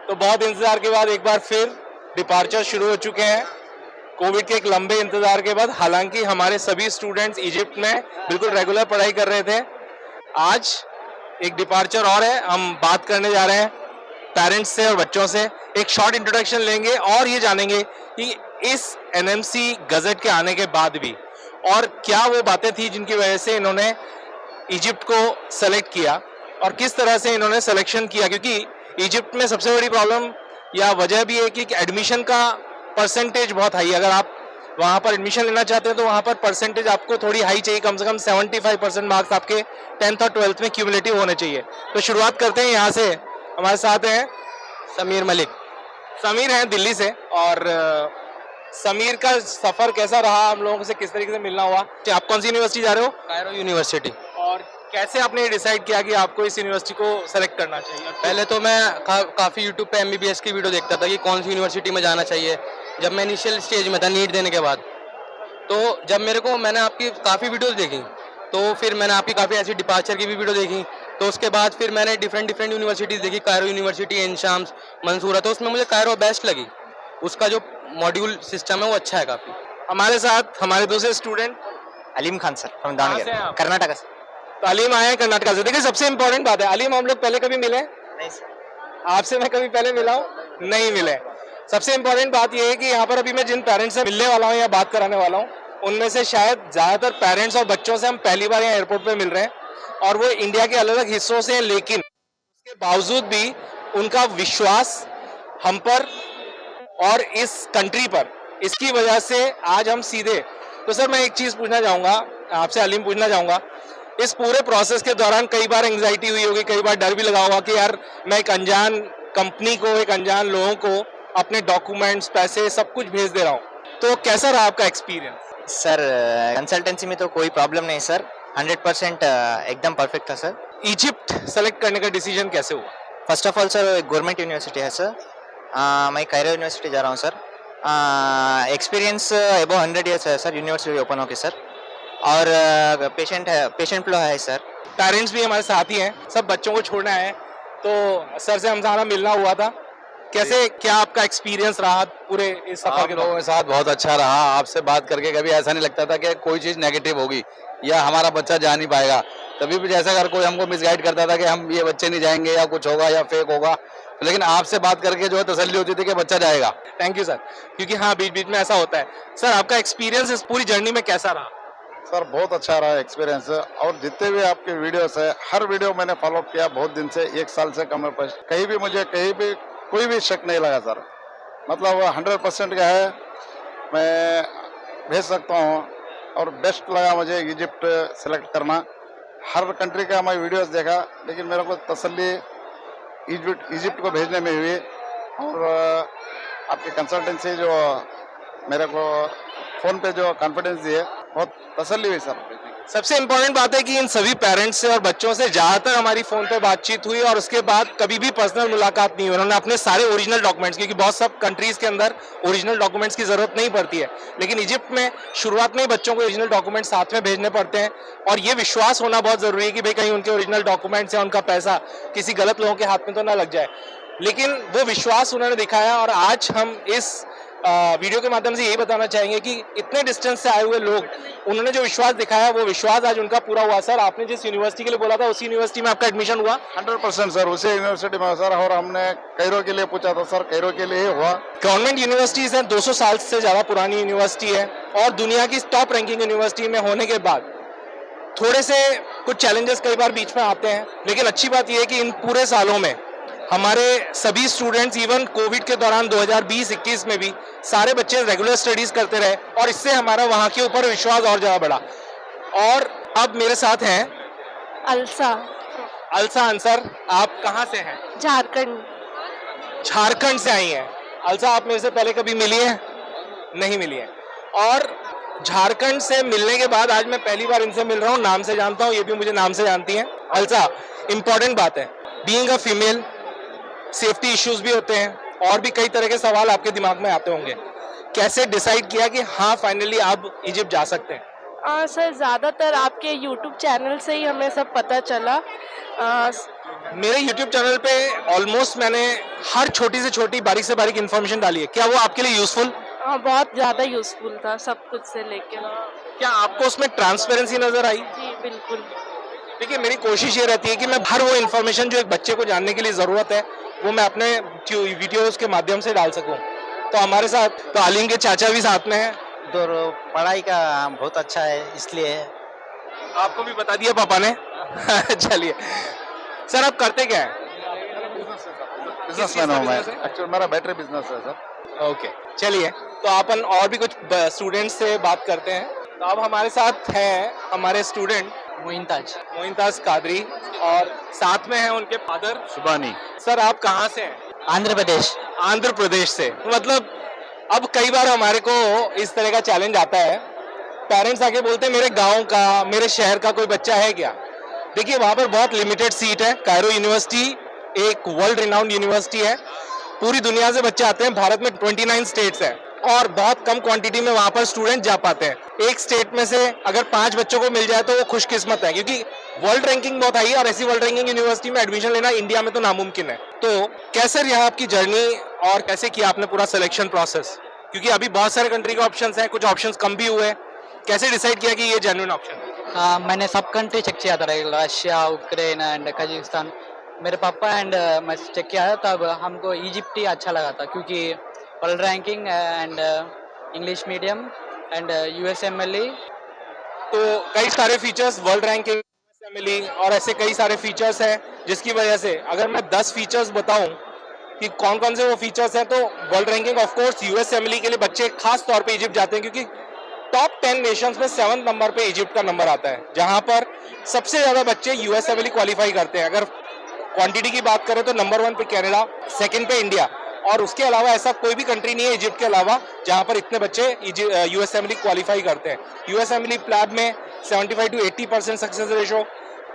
तो बहुत इंतजार के बाद एक बार फिर डिपार्चर शुरू हो चुके हैं कोविड के एक लंबे इंतजार के बाद। हालांकि हमारे सभी स्टूडेंट्स इजिप्ट में बिल्कुल रेगुलर पढ़ाई कर रहे थे। आज एक डिपार्चर और है, हम बात करने जा रहे हैं पेरेंट्स से और बच्चों से। एक शॉर्ट इंट्रोडक्शन लेंगे और ये जानेंगे कि इस एनएमसी गजट के आने के बाद भी और क्या वो बातें थी जिनकी वजह से इन्होंने इजिप्ट को सेलेक्ट किया और किस तरह से इन्होंने सिलेक्शन किया। क्योंकि इजिप्ट में सबसे बड़ी प्रॉब्लम या वजह भी है कि एडमिशन का परसेंटेज बहुत हाई है। अगर आप वहाँ पर एडमिशन लेना चाहते हैं तो वहाँ पर परसेंटेज आपको थोड़ी हाई चाहिए, कम से कम 75% मार्क्स आपके 10th और 12th में क्यूमुलेटिव होने चाहिए। तो शुरुआत करते हैं यहाँ से। हमारे साथ हैं समीर मलिक। समीर हैं दिल्ली से। और समीर का सफ़र कैसा रहा, हम लोगों से किस तरीके से मिलना हुआ? आप कौन सी यूनिवर्सिटी जा रहे हो? Cairo university. और कैसे आपने डिसाइड किया कि आपको इस यूनिवर्सिटी को सेलेक्ट करना चाहिए? पहले तो मैं काफ़ी यूट्यूब पे MBBS की वीडियो देखता था कि कौन सी यूनिवर्सिटी में जाना चाहिए। जब मैं इनिशियल स्टेज में था नीट देने के बाद, तो जब मैंने आपकी काफ़ी वीडियोस देखी, तो फिर मैंने आपकी काफ़ी ऐसी डिपार्चर की भी वीडियो देखी। तो उसके बाद फिर मैंने डिफरेंट यूनिवर्सिटीज़ देखी, कायरो यूनिवर्सिटी, एन शाम्स, मंसूरा। तो उसमें मुझे कायरो बेस्ट लगी। उसका जो मॉड्यूल सिस्टम है वो अच्छा है काफ़ी। हमारे साथ हमारे दूसरे student Aleem Khan sir, from कहाँ से दावणगेरे, हैं आप? कर्नाटका से। तो अलीम आए हैं कर्नाटका से। देखिए सबसे इंपॉर्टेंट बात है, अलीम हम लोग पहले कभी मिले? नहीं सर। आपसे मैं कभी पहले मिला हूँ? नहीं मिले। सबसे इंपॉर्टेंट बात यह है कि यहाँ पर अभी मैं जिन पेरेंट्स से मिलने वाला हूँ या बात कराने वाला हूँ, उनमें से शायद ज़्यादातर पेरेंट्स और बच्चों से हम पहली बार यहाँ एयरपोर्ट पे मिल रहे हैं और वो इंडिया के अलग अलग हिस्सों से हैं। लेकिन उसके बावजूद भी उनका विश्वास हम पर और इस कंट्री पर, इसकी वजह से आज हम सीधे। तो सर मैं एक चीज़ पूछना चाहूँगा आपसे, अलीम पूछना चाहूँगा, इस पूरे प्रोसेस के दौरान कई बार एंग्जाइटी हुई होगी, कई बार डर भी लगा होगा कि यार मैं एक अनजान कंपनी को, एक अनजान लोगों को अपने डॉक्यूमेंट्स, पैसे सब कुछ भेज दे रहा हूँ। तो कैसा रहा आपका एक्सपीरियंस? सर कंसल्टेंसी में तो कोई प्रॉब्लम नहीं सर, 100% एकदम परफेक्ट था सर। इजिप्ट सेलेक्ट करने का डिसीजन कैसे हुआ? First of all sir government university है सर। मैं कायरो यूनिवर्सिटी जा रहा हूँ सर। एक्सपीरियंस अबव 100 ईयर्स है सर यूनिवर्सिटी ओपन होके सर। और पेशेंट फ्लो है सर। पेरेंट्स भी हमारे साथ ही हैं, सब बच्चों को छोड़ना है। तो सर से हमारा मिलना हुआ था। कैसे, क्या आपका एक्सपीरियंस रहा पूरे इस सफर आप के लोगों दौरान? के साथ बहुत अच्छा रहा। आपसे बात करके कभी ऐसा नहीं लगता था कि कोई चीज़ नेगेटिव होगी या हमारा बच्चा जा नहीं पाएगा। तभी भी जैसा अगर कोई हमको मिसगाइड करता था कि हम ये बच्चे नहीं जाएंगे या कुछ होगा या फेक होगा, लेकिन आपसे बात करके जो है तसल्ली होती थी कि बच्चा जाएगा। Thank you sir. क्योंकि हाँ, बीच बीच में ऐसा होता है। सर आपका एक्सपीरियंस इस पूरी जर्नी में कैसा रहा? सर बहुत अच्छा रहा एक्सपीरियंस। और जितने भी आपके वीडियोस है, हर वीडियो मैंने फॉलो किया बहुत दिन से, 1 साल से कम पर कहीं भी मुझे कहीं भी कोई भी शक नहीं लगा सर। मतलब 100% का है, मैं भेज सकता हूँ। और बेस्ट लगा मुझे इजिप्ट सेलेक्ट करना। हर कंट्री का मैं वीडियोस देखा, लेकिन मेरे को तसल्ली इजिप्ट को भेजने में हुई। और आपकी कंसल्टेंसी जो मेरे को फ़ोन पे जो कॉन्फिडेंस दी है, बहुत तसल्ली हुई सर। सबसे इम्पोर्टेंट बात है कि इन सभी पेरेंट्स से और बच्चों से ज़्यादातर हमारी फ़ोन पे बातचीत हुई और उसके बाद कभी भी पर्सनल मुलाकात नहीं हुई। उन्होंने अपने सारे ओरिजिनल डॉक्यूमेंट्स, क्योंकि बहुत सब कंट्रीज़ के अंदर ओरिजिनल डॉक्यूमेंट्स की ज़रूरत नहीं पड़ती है, लेकिन इजिप्ट में शुरुआत में ही बच्चों को ओरिजिनल डॉक्यूमेंट्स साथ में भेजने पड़ते हैं। और ये विश्वास होना बहुत ज़रूरी है कि भाई कहीं उनके ओरिजिनल डॉक्यूमेंट्स या उनका पैसा किसी गलत लोगों के हाथ में तो ना लग जाए। लेकिन वो विश्वास उन्होंने दिखाया और आज हम इस वीडियो के माध्यम से यही बताना चाहेंगे कि इतने डिस्टेंस से आए हुए लोग, उन्होंने जो विश्वास दिखाया वो विश्वास आज उनका पूरा हुआ। सर आपने जिस यूनिवर्सिटी के लिए बोला था उसी यूनिवर्सिटी में आपका एडमिशन हुआ? 100% सर, उसी यूनिवर्सिटी में सर। और हमने कैरो के लिए पूछा था सर, कैरो के लिए ही हुआ। गवर्नमेंट यूनिवर्सिटीज हैं, 200 साल से ज़्यादा पुरानी यूनिवर्सिटी है और दुनिया की टॉप रैंकिंग यूनिवर्सिटी में होने के बाद थोड़े से कुछ चैलेंजेस कई बार बीच में आते हैं। लेकिन अच्छी बात यह है कि इन पूरे सालों में हमारे सभी स्टूडेंट्स, इवन कोविड के दौरान 2020-21 में भी सारे बच्चे रेगुलर स्टडीज करते रहे और इससे हमारा वहाँ के ऊपर विश्वास और ज़्यादा बढ़ा। और अब मेरे साथ हैं अलसा। अलसा अंसर। आप कहाँ से हैं? झारखंड। झारखंड से आई हैं। अलसा आप मेरे से पहले कभी मिली हैं? नहीं मिली हैं। और झारखंड से मिलने के बाद आज मैं पहली बार इनसे मिल रहा हूँ। नाम से जानता हूँ, ये भी मुझे नाम से जानती हैं। अलसा, इम्पॉर्टेंट बात है, being a female safety issues भी होते हैं और भी कई तरह के सवाल आपके दिमाग में आते होंगे। कैसे डिसाइड किया कि हाँ फाइनली आप इजिप्ट जा सकते हैं? सर ज़्यादातर आपके यूट्यूब चैनल से ही हमें सब पता चला। मेरे YouTube चैनल पे ऑलमोस्ट मैंने हर छोटी से छोटी बारीक से बारीक इन्फॉर्मेशन डाली है, क्या वो आपके लिए यूजफुल? हाँ, बहुत ज़्यादा यूज़फुल था सब कुछ से लेके। क्या आपको उसमें ट्रांसपेरेंसी नजर आई? जी बिल्कुल। देखिए मेरी कोशिश ये रहती है कि मैं हर वो इन्फॉर्मेशन जो एक बच्चे को जानने के लिए ज़रूरत है वो मैं अपने वीडियोस के माध्यम से डाल सकूं। तो हमारे साथ तो आलिम के चाचा भी साथ में हैं। तो पढ़ाई का बहुत अच्छा है, इसलिए आपको भी बता दिया पापा ने। चलिए सर, आप करते क्या हैं? बिजनेसमैन हूँ मैं, business है? एक्चुअली मेरा बैटरी बिजनेस है सर। ओके, चलिए तो अपन और भी कुछ स्टूडेंट्स से बात करते हैं। तो अब हमारे साथ हैं हमारे स्टूडेंट मोइंताज कादरी और साथ में हैं उनके फादर सुबानी। सर, आप कहाँ से हैं? आंध्र प्रदेश। आंध्र प्रदेश से। मतलब अब कई बार हमारे को इस तरह का चैलेंज आता है, पेरेंट्स आके बोलते हैं मेरे गांव का, मेरे शहर का कोई बच्चा है क्या? देखिए वहाँ पर बहुत लिमिटेड सीट है। कायरो यूनिवर्सिटी एक वर्ल्ड रिनाउंड यूनिवर्सिटी है, पूरी दुनिया से बच्चे आते हैं। भारत में 29 स्टेट्स हैं और बहुत कम क्वांटिटी में वहाँ पर स्टूडेंट जा पाते हैं। एक स्टेट में से अगर 5 बच्चों को मिल जाए तो वो खुशकिस्मत है, क्योंकि वर्ल्ड रैंकिंग बहुत हाई है और ऐसी वर्ल्ड रैंकिंग यूनिवर्सिटी में एडमिशन लेना इंडिया में तो नामुमकिन है। तो कैसे रहा आपकी जर्नी और कैसे किया आपने पूरा सिलेक्शन प्रोसेस? क्योंकि अभी बहुत सारे कंट्री के ऑप्शंस हैं, कुछ ऑप्शंस कम भी हुए, कैसे डिसाइड किया कि ये जेन्युइन ऑप्शन है? मैंने सब कंट्री चेक किया था, रशिया, यूक्रेन एंड कजाकिस्तान। मेरे पापा एंड मैं चेक किया था, तब हमको इजिप्ट ही अच्छा लगा था, क्योंकि world ranking and English medium and USMLE। तो कई सारे फीचर्स, वर्ल्ड रैंकिंग, USMLE और ऐसे कई सारे फीचर्स हैं, जिसकी वजह से अगर मैं 10 फीचर्स बताऊं कि कौन कौन से वो फीचर्स हैं, तो world ranking of course USMLE के लिए बच्चे खास तौर पे इजिप्ट जाते हैं, क्योंकि टॉप 10 नेशंस में 7 नंबर पे इजिप्ट का नंबर आता है, जहां पर सबसे ज्यादा बच्चे USMLE क्वालिफाई करते हैं। अगर क्वांटिटी की बात करें तो नंबर 1 पे कनाडा, सेकंड पे इंडिया, और उसके अलावा ऐसा कोई भी कंट्री नहीं है इजिप्ट के अलावा जहां पर इतने बच्चे USMLE क्वालिफाई करते हैं। USMLE प्लैब में 75 to 80% सक्सेस रेशो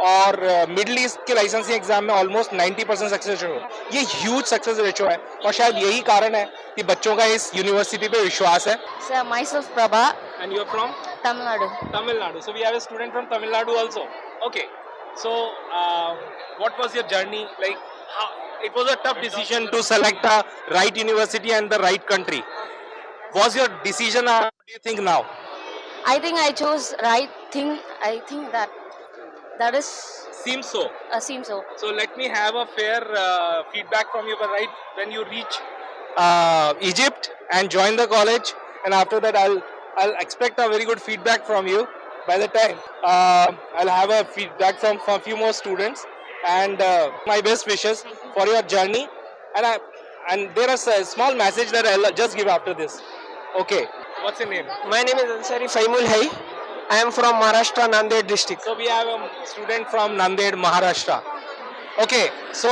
और मिडिल ईस्ट के लाइसेंसिंग एग्जाम में ऑलमोस्ट 90% सक्सेस रेशो। ये ह्यूज सक्सेस रेशो है और शायद यही कारण है कि बच्चों का इस यूनिवर्सिटी पे विश्वास है। Sir, myself Prabha, and you are from Tamil Nadu. Tamil Nadu. So we have a student from Tamil Nadu also. Okay. So what was your journey like? How, it was a tough decision to select a right university and the right country. Was your decision? What do you think now? I think I chose right thing. I think that is Seems so. seems so. So let me have a fair feedback from you. But right when you reach Egypt and join the college, and after that I'll expect a very good feedback from you. By the time I'll have a feedback from a few more students, and my best wishes for your journey. And there is a small message that I'll just give after this. Okay. What's your name? My name is Ansari Faimul Hai. I am from Maharashtra, Nanded district. So we have a student from Nanded, Maharashtra. Okay. So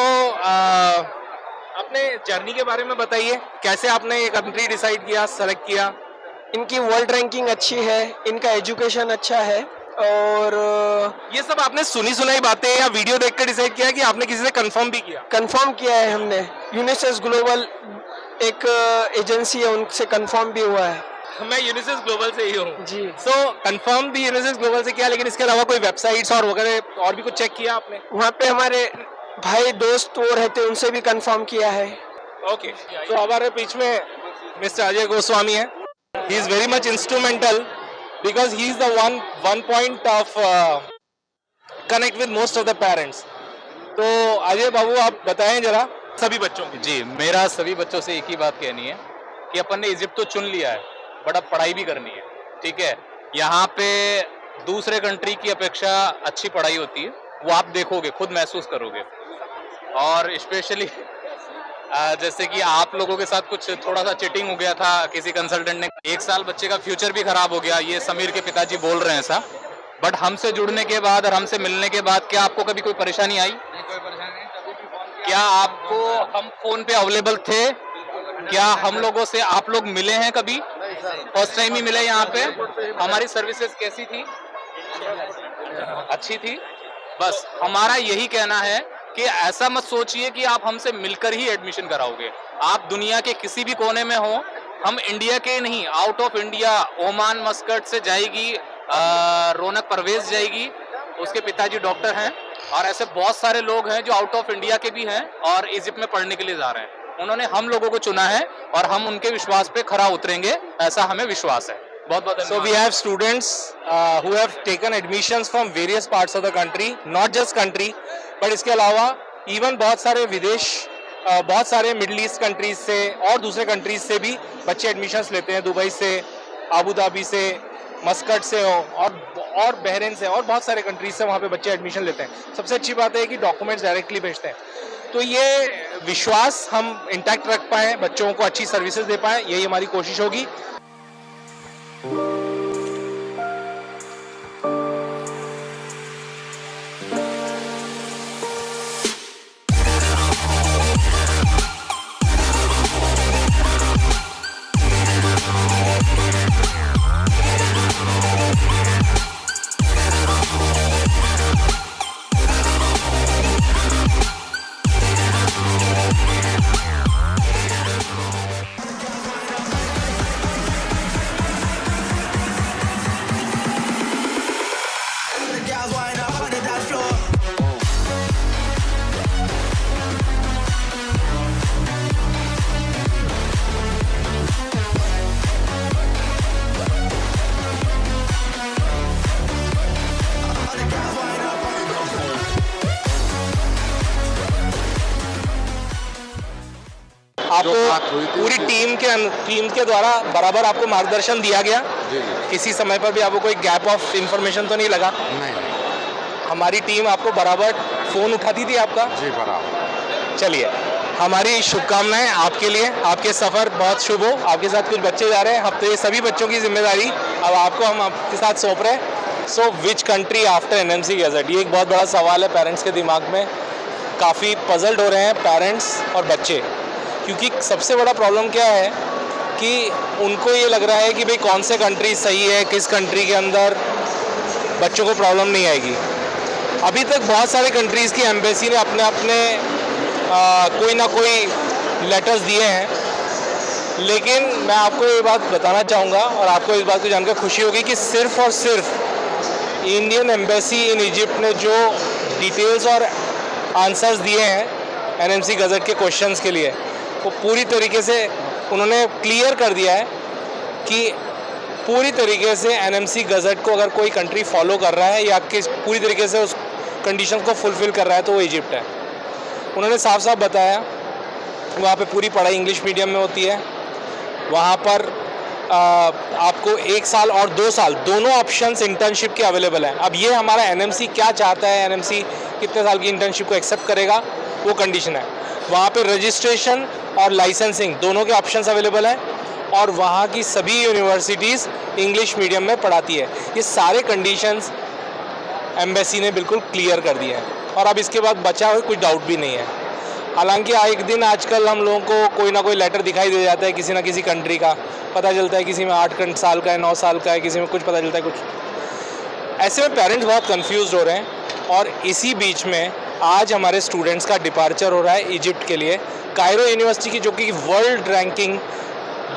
अपने journey के बारे में बताइए, कैसे आपने ये country decide किया, select किया? इनकी वर्ल्ड रैंकिंग अच्छी है, इनका एजुकेशन अच्छा है, और ये सब आपने सुनी सुनाई बातें या वीडियो देखकर डिसाइड किया कि आपने किसी से कंफर्म भी किया? कंफर्म किया है हमने। यूनिसेस ग्लोबल एक एजेंसी है, उनसे कंफर्म भी हुआ है। मैं यूनिसेस ग्लोबल से ही हूँ जी। सो कंफर्म भी यूनिसेस ग्लोबल से किया, लेकिन इसके अलावा कोई वेबसाइट्स और वगैरह और भी कुछ चेक किया आपने? वहाँ पे हमारे भाई दोस्त वो रहते, उनसे भी कंफर्म किया है। ओके। तो हमारे बीच में मिस्टर अजय गोस्वामी है। He is very much instrumental because he is the one point of connect with most of the parents. तो अजय बाबू आप बताएं जरा सभी बच्चों की। जी, मेरा सभी बच्चों से एक ही बात कहनी है कि अपन ने इजिप्ट तो चुन लिया है, बट अब पढ़ाई भी करनी है, ठीक है? यहाँ पे दूसरे कंट्री की अपेक्षा अच्छी पढ़ाई होती है, वो आप देखोगे, खुद महसूस करोगे। और स्पेशली जैसे कि आप लोगों के साथ कुछ थोड़ा सा चीटिंग हो गया था, किसी कंसल्टेंट ने 1 साल बच्चे का फ्यूचर भी खराब हो गया, ये समीर के पिताजी बोल रहे हैं ऐसा। बट हमसे जुड़ने के बाद और हमसे मिलने के बाद क्या आपको कभी कोई परेशानी आई? नहीं, कोई परेशानी नहीं, कभी भी फोन किया। क्या आपको हम फोन पे अवेलेबल थे? क्या हम लोगों से आप लोग मिले हैं कभी? फर्स्ट टाइम ही मिले यहाँ पे। हमारी सर्विसेज कैसी थी? अच्छी थी। बस हमारा यही कहना है कि ऐसा मत सोचिए कि आप हमसे मिलकर ही एडमिशन कराओगे। आप दुनिया के किसी भी कोने में हो, हम इंडिया के नहीं, out of India, Oman Muscat से जाएगी रौनक परवेज जाएगी, उसके पिताजी डॉक्टर हैं, और ऐसे बहुत सारे लोग हैं जो आउट ऑफ इंडिया के भी हैं और इजिप्ट में पढ़ने के लिए जा रहे हैं। उन्होंने हम लोगों को चुना है और हम उनके विश्वास पे खरा उतरेंगे, ऐसा हमें विश्वास है। बहुत बहुत So we have students who have taken admissions from various parts of the country, not just country, but इसके अलावा even बहुत सारे विदेश, बहुत सारे मिडिल ईस्ट कंट्रीज से और दूसरे कंट्रीज से भी बच्चे एडमिशन्स लेते हैं। दुबई से, आबू धाबी से, मस्कट से और बहरीन से और बहुत सारे कंट्रीज से वहाँ पे बच्चे एडमिशन लेते हैं। सबसे अच्छी बात है कि डॉक्यूमेंट्स डायरेक्टली भेजते हैं। तो ये विश्वास हम इंटैक्ट रख पाएँ, बच्चों को अच्छी सर्विसेज दे पाएँ, यही हमारी कोशिश होगी। आपको पूरी टीम के द्वारा बराबर आपको मार्गदर्शन दिया गया। किसी समय पर भी आपको कोई गैप ऑफ इंफॉर्मेशन तो नहीं लगा? नहीं। हमारी टीम आपको बराबर फोन उठाती थी आपका? जी बराबर। चलिए, हमारी शुभकामनाएं आपके लिए, आपके सफर बहुत शुभ हो। आपके साथ कुछ बच्चे जा रहे हैं, अब तो ये सभी बच्चों की जिम्मेदारी अब आपको हम आपके साथ सौंप रहे हैं। So which country after NMC gazette, ये एक बहुत बड़ा सवाल है पेरेंट्स के दिमाग में। काफ़ी पजल्ड हो रहे हैं पेरेंट्स और बच्चे, क्योंकि सबसे बड़ा प्रॉब्लम क्या है कि उनको ये लग रहा है कि भाई कौन से कंट्री सही है, किस कंट्री के अंदर बच्चों को प्रॉब्लम नहीं आएगी। अभी तक बहुत सारे कंट्रीज़ की एम्बेसी ने अपने कोई ना कोई लेटर्स दिए हैं, लेकिन मैं आपको ये बात बताना चाहूँगा और आपको इस बात को जानकर खुशी होगी कि सिर्फ़ और सिर्फ इंडियन एम्बेसी इन इजिप्ट ने जो डिटेल्स और आंसर्स दिए हैं एनएमसी गज़ट के क्वेश्चंस के लिए, वो पूरी तरीके से उन्होंने क्लियर कर दिया है कि पूरी तरीके से एनएमसी गज़ट को अगर कोई कंट्री फॉलो कर रहा है या किस पूरी तरीके से उस कंडीशन को फुलफ़िल कर रहा है तो वो इजिप्ट है। उन्होंने साफ साफ बताया वहाँ पे पूरी पढ़ाई इंग्लिश मीडियम में होती है। वहाँ पर आपको 1 साल और 2 साल दोनों ऑप्शंस इंटर्नशिप के अवेलेबल हैं। अब ये हमारा एनएमसी क्या चाहता है, एनएमसी कितने साल की इंटर्नशिप को एक्सेप्ट करेगा, वो कंडीशन है। वहाँ पे रजिस्ट्रेशन और लाइसेंसिंग दोनों के ऑप्शंस अवेलेबल हैं और वहाँ की सभी यूनिवर्सिटीज़ इंग्लिश मीडियम में पढ़ाती है। ये सारे कंडीशंस एम्बेसी ने बिल्कुल क्लियर कर दिए हैं और अब इसके बाद बचा हुआ कुछ डाउट भी नहीं है। हालांकि एक दिन आजकल हम लोगों को कोई ना कोई लेटर दिखाई दे जाता है किसी ना किसी कंट्री का, पता चलता है किसी में 8 साल का है, 9 साल का है, किसी में कुछ पता चलता है कुछ। ऐसे में पेरेंट्स बहुत कंफ्यूज हो रहे हैं और इसी बीच में आज हमारे स्टूडेंट्स का डिपार्चर हो रहा है इजिप्ट के लिए, कायरो यूनिवर्सिटी की, जो कि वर्ल्ड रैंकिंग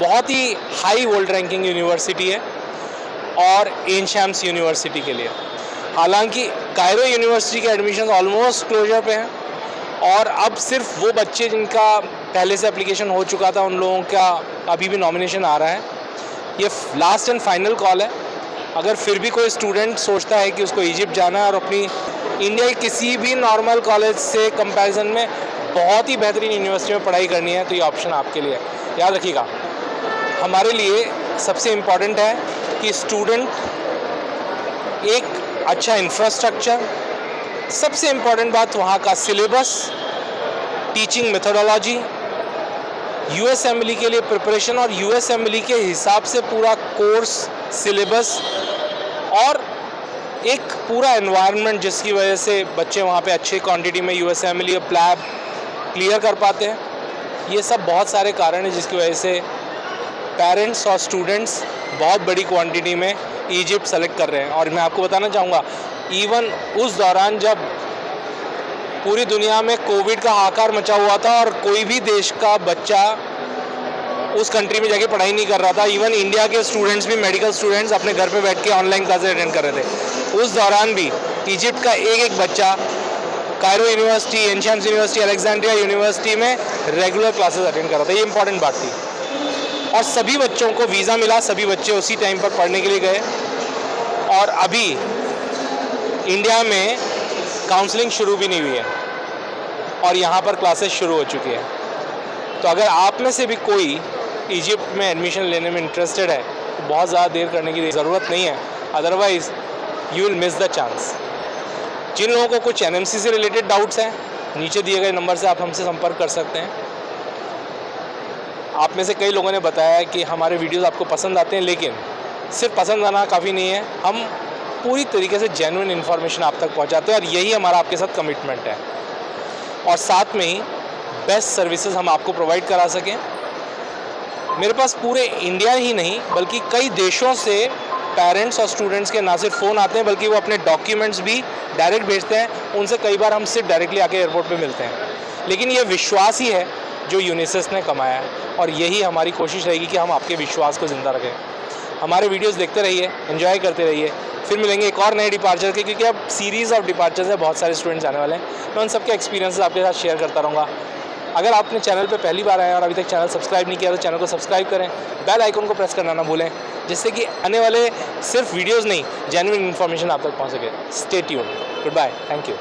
बहुत ही हाई वर्ल्ड रैंकिंग यूनिवर्सिटी है, और एन शम्स यूनिवर्सिटी के लिए। हालांकि कायरो यूनिवर्सिटी के एडमिशन ऑलमोस्ट क्लोजर पे हैं और अब सिर्फ वो बच्चे जिनका पहले से एप्लीकेशन हो चुका था उन लोगों का अभी भी नॉमिनेशन आ रहा है। ये लास्ट एंड फाइनल कॉल है। अगर फिर भी कोई स्टूडेंट सोचता है कि उसको इजिप्ट जाना है और अपनी इंडिया के किसी भी नॉर्मल कॉलेज से कंपैरिजन में बहुत ही बेहतरीन यूनिवर्सिटी में पढ़ाई करनी है, तो ये ऑप्शन आपके लिए है। याद रखिएगा, हमारे लिए सबसे इम्पॉर्टेंट है कि स्टूडेंट एक अच्छा इंफ्रास्ट्रक्चर, सबसे इम्पॉर्टेंट बात वहाँ का सिलेबस, टीचिंग मेथोडोलॉजी, यूएसएमएलई के लिए प्रिपरेशन और यूएसएमएलई के हिसाब से पूरा कोर्स सिलेबस और एक पूरा एनवायरनमेंट जिसकी वजह से बच्चे वहाँ पे अच्छे क्वांटिटी में यूएसएमएलई और प्लैब क्लियर कर पाते हैं। ये सब बहुत सारे कारण हैं जिसकी वजह से पेरेंट्स और स्टूडेंट्स बहुत बड़ी क्वांटिटी में इजिप्ट सेलेक्ट कर रहे हैं। और मैं आपको बताना चाहूँगा, इवन उस दौरान जब पूरी दुनिया में कोविड का हाहाकार मचा हुआ था और कोई भी देश का बच्चा उस कंट्री में जाके पढ़ाई नहीं कर रहा था, इवन इंडिया के स्टूडेंट्स भी, मेडिकल स्टूडेंट्स अपने घर पे बैठ के ऑनलाइन क्लासेस अटेंड कर रहे थे, उस दौरान भी इजिप्ट का एक एक बच्चा Cairo university, Ain Shams university, Alexandria university में रेगुलर क्लासेस अटेंड कर रहा था। ये इंपॉर्टेंट बात थी। और सभी बच्चों को वीज़ा मिला, सभी बच्चे उसी टाइम पर पढ़ने के लिए गए। और अभी इंडिया में काउंसलिंग शुरू भी नहीं हुई है और यहाँ पर क्लासेस शुरू हो चुकी है। तो अगर आप में से भी कोई इजिप्ट में एडमिशन लेने में इंटरेस्टेड है तो बहुत ज़्यादा देर करने की ज़रूरत नहीं है, otherwise you will miss the chance. जिन लोगों को कुछ एनएमसी से रिलेटेड डाउट्स हैं, नीचे दिए गए नंबर से आप हमसे संपर्क कर सकते हैं। आप में से कई लोगों ने बताया है कि हमारे वीडियोस आपको पसंद आते हैं, लेकिन सिर्फ पसंद आना काफ़ी नहीं है, हम पूरी तरीके से जेन्युइन इन्फॉर्मेशन आप तक पहुंचाते हैं और यही हमारा आपके साथ कमिटमेंट है। और साथ में ही बेस्ट सर्विसेज हम आपको प्रोवाइड करा सकें। मेरे पास पूरे इंडिया ही नहीं बल्कि कई देशों से पेरेंट्स और स्टूडेंट्स के ना सिर्फ फ़ोन आते हैं बल्कि वो अपने डॉक्यूमेंट्स भी डायरेक्ट भेजते हैं। उनसे कई बार हम सिर्फ डायरेक्टली आके एयरपोर्ट पे मिलते हैं। लेकिन ये विश्वास ही है जो यूनिसेस ने कमाया है और यही हमारी कोशिश रहेगी कि हम आपके विश्वास को ज़िंदा रखें। हमारे वीडियोस देखते रहिए, एंजॉय करते रहिए। फिर मिलेंगे एक और नए डिपार्चर के, क्योंकि अब सीरीज़ ऑफ डिपार्चर्स है, बहुत सारे स्टूडेंट्स आने वाले हैं। मैं उन सबके एक्सपीरियंसेस आपके साथ शेयर करता रहूँगा। अगर आपने चैनल पे पहली बार आए और अभी तक चैनल सब्सक्राइब नहीं किया तो चैनल को सब्सक्राइब करें, बेल आइकन को प्रेस करना ना भूलें, जिससे कि आने वाले सिर्फ वीडियोस नहीं, जेन्युइन इन्फॉर्मेशन आप तक पहुंच सके। Stay tuned. Goodbye, thank you.